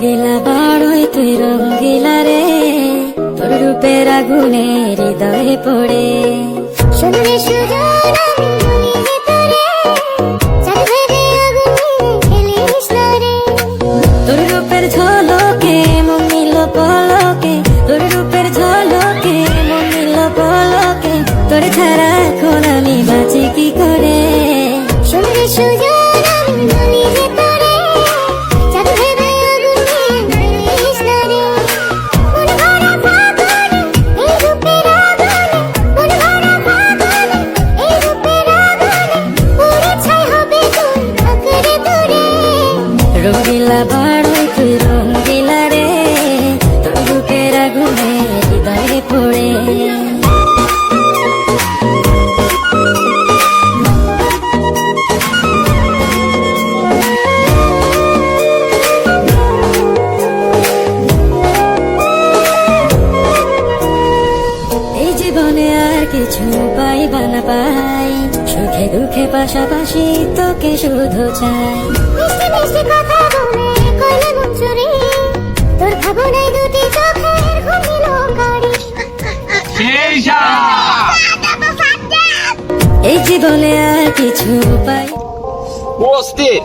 রঙ্গিলা বাড়ই তুই রঙ্গিলা রে, তোর রূপের আগুনে হৃদয়ে পড়ে। শুনলে সুজন আমি মনে তোরে, চাঁদে আগুনে খেলিস না রে। তোর রূপের ঝলকে মন নিল পলকে, তোর রূপের ঝলকে মন নিল পলকে, তোর ছাড়া এখন আমি বাঁচি কি করে। শুনলে সুজন আমি মনে তোরে, চাঁদে আগুনে খেলিস না রে। মন ভরা ফাগুনে এই রূপের আগুনে, মন ভরা ফাগুনে এই রূপের আগুনে, পুরে ছাই হবে তুই আঁকড়ে ধরে। রঙ্গিলা বাড়ই তুই রঙ্গিলা রে, তোর রূপের আগুনে হৃদয়ে পড়ে। এই জীবনে আর কিছু পাইবা না পাই, সুখে দুঃখে পাশাপাশি তোকে শুধু চাই। মিষ্টি মিষ্টি কথা বলে কইলে মন চুরি, তোর ভাবনায় দুটি চোখের ঘুমিল গাড়ি। এই জীবনে আর কিছু পাই। অস্থির।